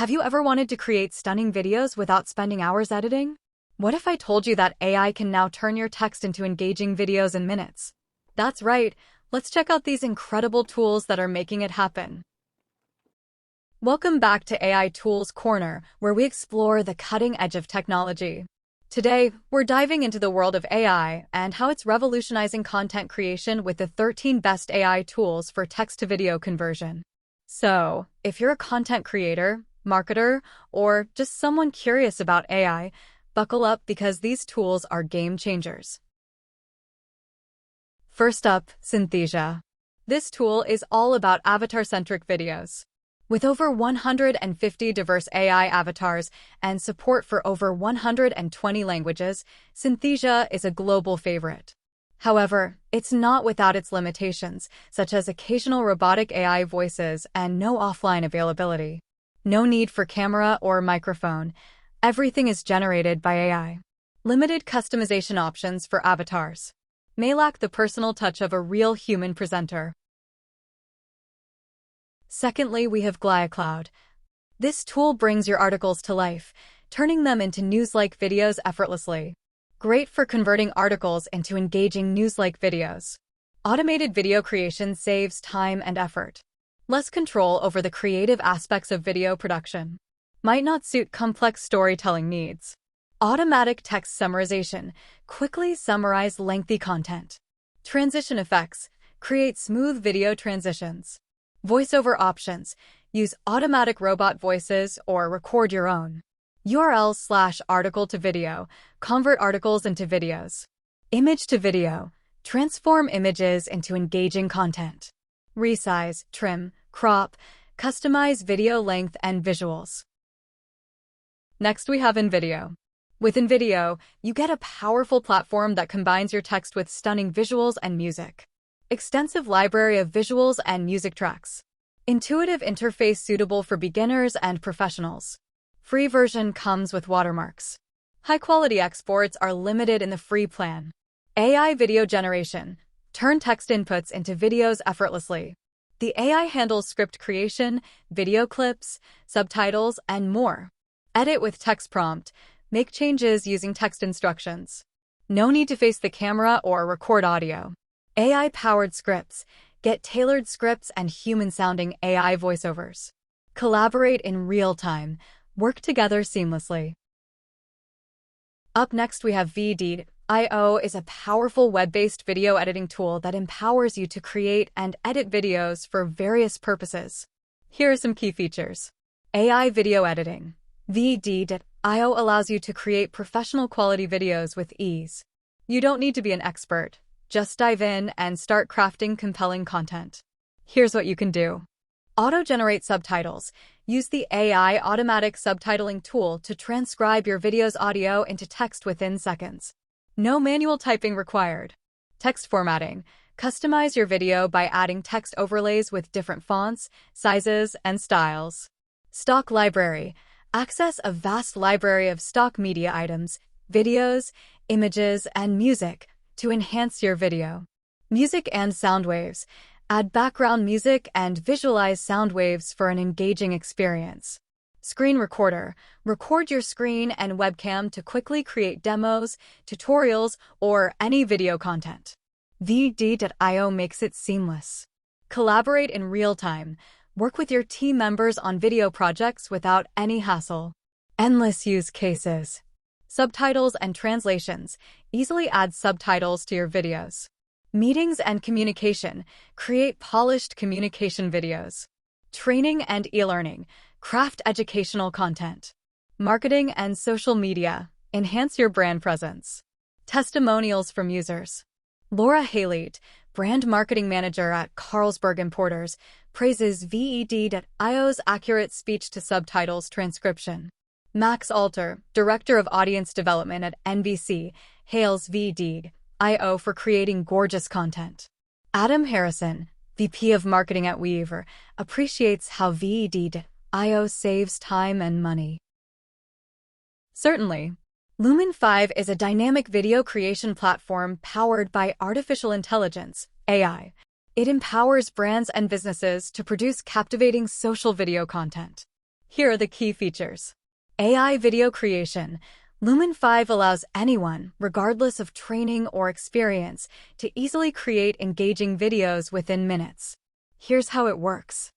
Have you ever wanted to create stunning videos without spending hours editing? What if I told you that AI can now turn your text into engaging videos in minutes? That's right, let's check out these incredible tools that are making it happen. Welcome back to AI Tools Corner, where we explore the cutting edge of technology. Today, we're diving into the world of AI and how it's revolutionizing content creation with the 13 best AI tools for text-to-video conversion. So, if you're a content creator, marketer, or just someone curious about AI, buckle up because these tools are game changers. First up, Synthesia. This tool is all about avatar-centric videos. With over 150 diverse AI avatars and support for over 120 languages, Synthesia is a global favorite. However, it's not without its limitations, such as occasional robotic AI voices and no offline availability. No need for camera or microphone. Everything is generated by AI. Limited customization options for avatars. May lack the personal touch of a real human presenter. Secondly, we have GliaCloud. This tool brings your articles to life, turning them into news-like videos effortlessly. Great for converting articles into engaging news-like videos. Automated video creation saves time and effort. Less control over the creative aspects of video production. Might not suit complex storytelling needs. Automatic text summarization. Quickly summarize lengthy content. Transition effects. Create smooth video transitions. Voiceover options. Use automatic robot voices or record your own. URL/article to video. Convert articles into videos. Image to video. Transform images into engaging content. Resize, trim, crop, customize video length and visuals. Next, we have InVideo. With InVideo, you get a powerful platform that combines your text with stunning visuals and music. Extensive library of visuals and music tracks. Intuitive interface suitable for beginners and professionals. Free version comes with watermarks. High-quality exports are limited in the free plan. AI video generation. Turn text inputs into videos effortlessly. The AI handles script creation, video clips, subtitles, and more. Edit with text prompt. Make changes using text instructions. No need to face the camera or record audio. AI-powered scripts. Get tailored scripts and human-sounding AI voiceovers. Collaborate in real time. Work together seamlessly. Up next, we have InVideo is a powerful web-based video editing tool that empowers you to create and edit videos for various purposes. Here are some key features. AI video editing. InVideo allows you to create professional quality videos with ease. You don't need to be an expert. Just dive in and start crafting compelling content. Here's what you can do. Auto-generate subtitles. Use the AI automatic subtitling tool to transcribe your video's audio into text within seconds. No manual typing required. Text formatting. Customize your video by adding text overlays with different fonts, sizes, and styles. Stock library. Access a vast library of stock media items, videos, images, and music to enhance your video. Music and sound waves. Add background music and visualize sound waves for an engaging experience. Screen recorder. Record your screen and webcam to quickly create demos, tutorials, or any video content. InVideo makes it seamless. Collaborate in real time. Work with your team members on video projects without any hassle. Endless use cases. Subtitles and translations. Easily add subtitles to your videos. Meetings and communication. Create polished communication videos. Training and e-learning. Craft educational content. Marketing and social media. Enhance your brand presence. Testimonials from users. Laura Haleyt, brand marketing manager at Carlsberg Importers, praises InVideo.io's accurate speech-to-subtitles transcription. Max Alter, director of audience development at NBC, hails InVideo.io for creating gorgeous content. Adam Harrison, VP of marketing at Weaver, appreciates how InVideo.io saves time and money. Certainly. Lumen 5 is a dynamic video creation platform powered by artificial intelligence, AI. It empowers brands and businesses to produce captivating social video content. Here are the key features. AI video creation. Lumen 5 allows anyone, regardless of training or experience, to easily create engaging videos within minutes. Here's how it works.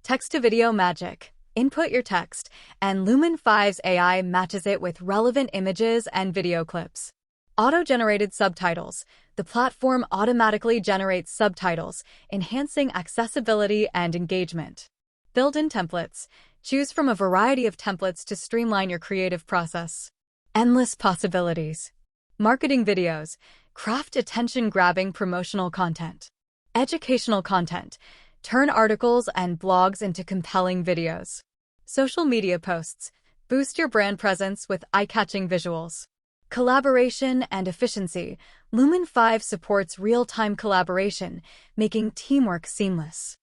Text-to-video magic. Input your text, and Lumen 5's AI matches it with relevant images and video clips. Auto-generated subtitles. The platform automatically generates subtitles, enhancing accessibility and engagement. Built-in templates. Choose from a variety of templates to streamline your creative process. Endless possibilities. Marketing videos. Craft attention-grabbing promotional content. Educational content. Turn articles and blogs into compelling videos. Social media posts. Boost your brand presence with eye-catching visuals. Collaboration and efficiency. Lumen 5 supports real-time collaboration, making teamwork seamless.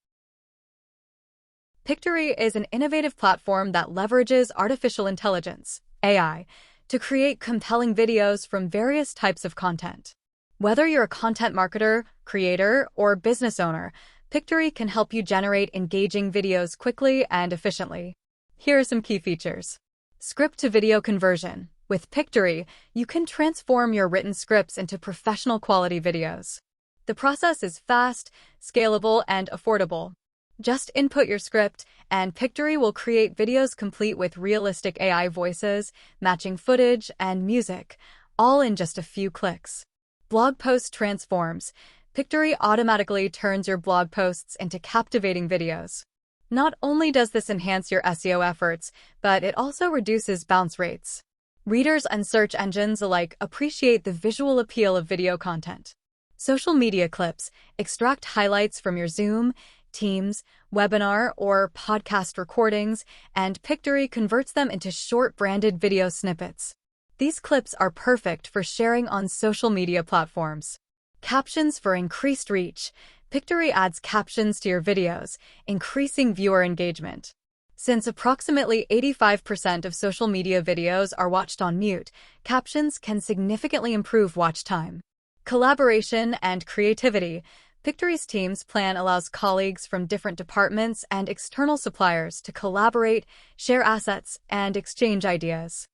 Pictory is an innovative platform that leverages artificial intelligence, AI, to create compelling videos from various types of content. Whether you're a content marketer, creator, or business owner, Pictory can help you generate engaging videos quickly and efficiently. Here are some key features. Script-to-video conversion. With Pictory, you can transform your written scripts into professional quality videos. The process is fast, scalable, and affordable. Just input your script, and Pictory will create videos complete with realistic AI voices, matching footage, and music, all in just a few clicks. Blog post transforms. Pictory automatically turns your blog posts into captivating videos. Not only does this enhance your SEO efforts, but it also reduces bounce rates. Readers and search engines alike appreciate the visual appeal of video content. Social media clips. Extract highlights from your Zoom, Teams, webinar, or podcast recordings, and Pictory converts them into short branded video snippets. These clips are perfect for sharing on social media platforms. Captions for increased reach. Pictory adds captions to your videos, increasing viewer engagement. Since approximately 85% of social media videos are watched on mute, captions can significantly improve watch time. Collaboration and creativity. Pictory's Teams plan allows colleagues from different departments and external suppliers to collaborate, share assets, and exchange ideas.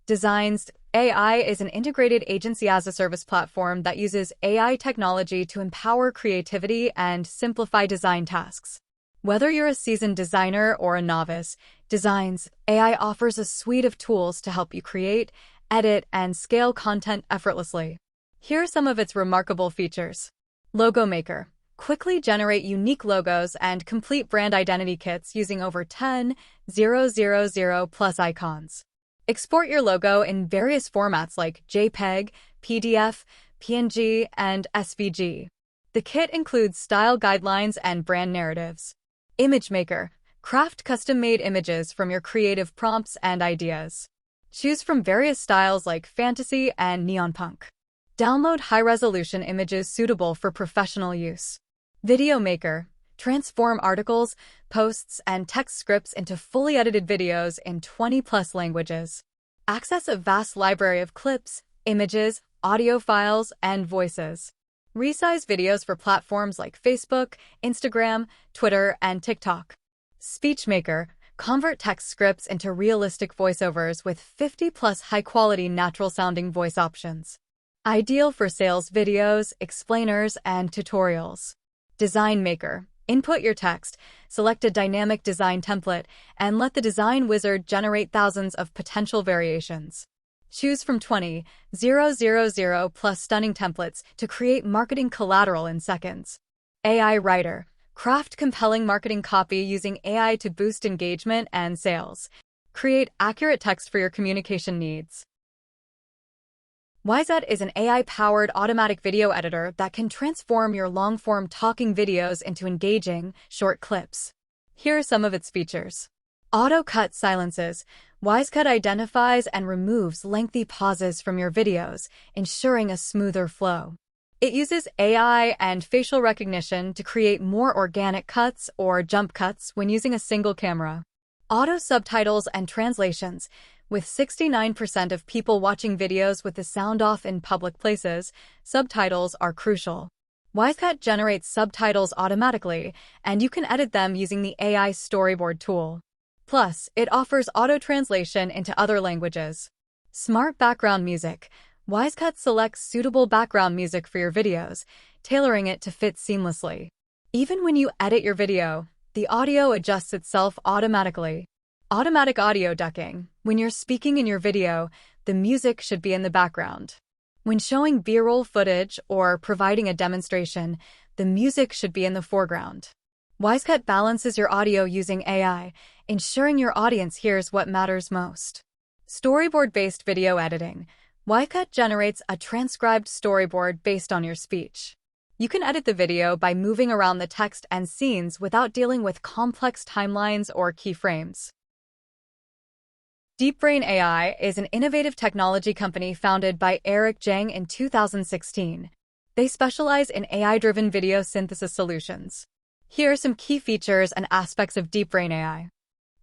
Designs.ai is an integrated agency-as-a-service platform that uses AI technology to empower creativity and simplify design tasks. Whether you're a seasoned designer or a novice, Designs.ai offers a suite of tools to help you create, edit, and scale content effortlessly. Here are some of its remarkable features. Logo Maker. Quickly generate unique logos and complete brand identity kits using over 10,000 plus icons. Export your logo in various formats like JPEG, PDF, PNG, and SVG. The kit includes style guidelines and brand narratives. Image Maker. Craft custom-made images from your creative prompts and ideas. Choose from various styles like fantasy and neon punk. Download high-resolution images suitable for professional use. Video Maker. Transform articles, posts, and text scripts into fully edited videos in 20+ languages. Access a vast library of clips, images, audio files, and voices. Resize videos for platforms like Facebook, Instagram, Twitter, and TikTok. Speech Maker. Convert text scripts into realistic voiceovers with 50+ high-quality natural-sounding voice options. Ideal for sales videos, explainers, and tutorials. Design Maker. Input your text, select a dynamic design template, and let the design wizard generate thousands of potential variations. Choose from 20,000 plus stunning templates to create marketing collateral in seconds. AI Writer. Craft compelling marketing copy using AI to boost engagement and sales. Create accurate text for your communication needs. Wisecut is an AI-powered automatic video editor that can transform your long-form talking videos into engaging, short clips. Here are some of its features. Auto-cut silences. Wisecut identifies and removes lengthy pauses from your videos, ensuring a smoother flow. It uses AI and facial recognition to create more organic cuts or jump cuts when using a single camera. Auto subtitles and translations. With 69% of people watching videos with the sound off in public places, subtitles are crucial. Wisecut generates subtitles automatically, and you can edit them using the AI storyboard tool. Plus, it offers auto-translation into other languages. Smart background music. Wisecut selects suitable background music for your videos, tailoring it to fit seamlessly. Even when you edit your video, the audio adjusts itself automatically. Automatic audio ducking. When you're speaking in your video, the music should be in the background. When showing B-roll footage or providing a demonstration, the music should be in the foreground. Wisecut balances your audio using AI, ensuring your audience hears what matters most. Storyboard-based video editing. Wisecut generates a transcribed storyboard based on your speech. You can edit the video by moving around the text and scenes without dealing with complex timelines or keyframes. DeepBrain AI is an innovative technology company founded by Eric Zhang in 2016. They specialize in AI-driven video synthesis solutions. Here are some key features and aspects of DeepBrain AI.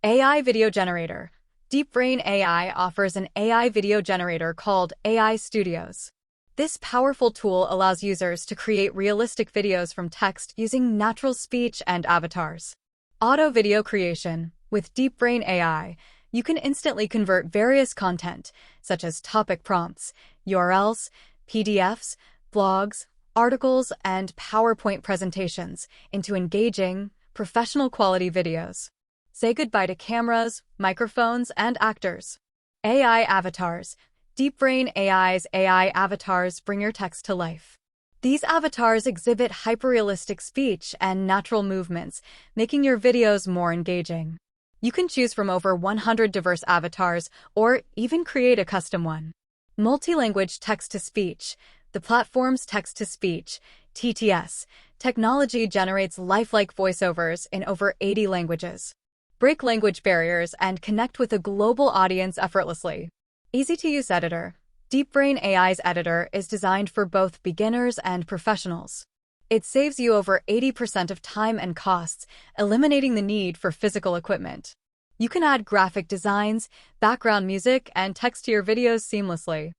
AI Video Generator. DeepBrain AI offers an AI video generator called AI Studios. This powerful tool allows users to create realistic videos from text using natural speech and avatars. Auto video creation. With DeepBrain AI, you can instantly convert various content, such as topic prompts, URLs, PDFs, blogs, articles, and PowerPoint presentations, into engaging, professional-quality videos. Say goodbye to cameras, microphones, and actors. AI avatars. DeepBrain AI's AI avatars bring your text to life. These avatars exhibit hyperrealistic speech and natural movements, making your videos more engaging. You can choose from over 100 diverse avatars or even create a custom one. Multilanguage text-to-speech. The platform's text-to-speech, TTS, technology generates lifelike voiceovers in over 80 languages. Break language barriers and connect with a global audience effortlessly. Easy-to-use editor. DeepBrain AI's editor is designed for both beginners and professionals. It saves you over 80% of time and costs, eliminating the need for physical equipment. You can add graphic designs, background music, and text to your videos seamlessly.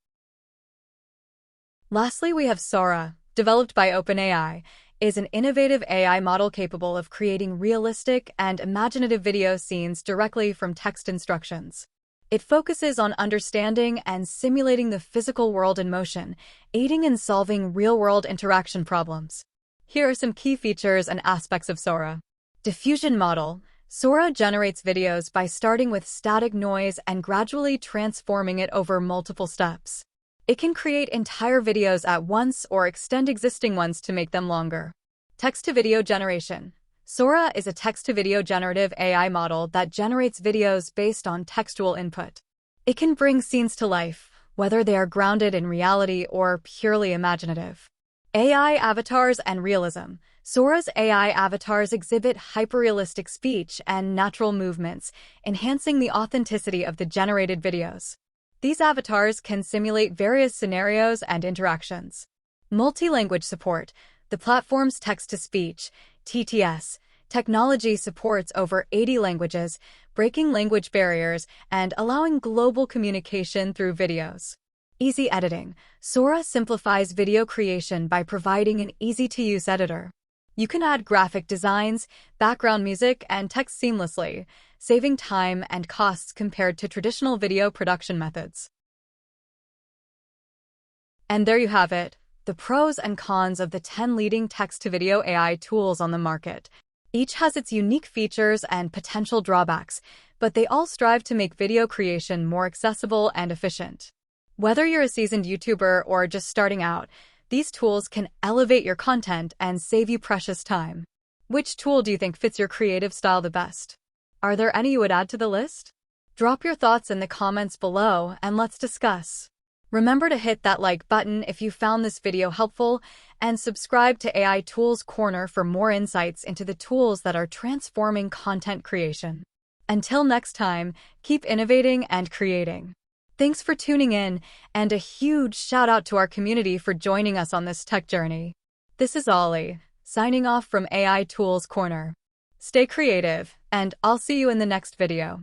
Lastly, we have Sora, developed by OpenAI, is an innovative AI model capable of creating realistic and imaginative video scenes directly from text instructions. It focuses on understanding and simulating the physical world in motion, aiding in solving real-world interaction problems. Here are some key features and aspects of Sora. Diffusion model. Sora generates videos by starting with static noise and gradually transforming it over multiple steps. It can create entire videos at once or extend existing ones to make them longer. Text-to-video generation. Sora is a text-to-video generative AI model that generates videos based on textual input. It can bring scenes to life, whether they are grounded in reality or purely imaginative. AI avatars and realism. Sora's AI avatars exhibit hyperrealistic speech and natural movements, enhancing the authenticity of the generated videos. These avatars can simulate various scenarios and interactions. Multilanguage support. The platform's text-to-speech, TTS, technology supports over 80 languages, breaking language barriers and allowing global communication through videos. Easy editing. Sora simplifies video creation by providing an easy-to-use editor. You can add graphic designs, background music, and text seamlessly, saving time and costs compared to traditional video production methods. And there you have it, the pros and cons of the 10 leading text-to-video AI tools on the market. Each has its unique features and potential drawbacks, but they all strive to make video creation more accessible and efficient. Whether you're a seasoned YouTuber or just starting out, these tools can elevate your content and save you precious time. Which tool do you think fits your creative style the best? Are there any you would add to the list? Drop your thoughts in the comments below and let's discuss. Remember to hit that like button if you found this video helpful and subscribe to AI Tools Corner for more insights into the tools that are transforming content creation. Until next time, keep innovating and creating. Thanks for tuning in, and a huge shout out to our community for joining us on this tech journey. This is Ollie, signing off from AI Tools Corner. Stay creative, and I'll see you in the next video.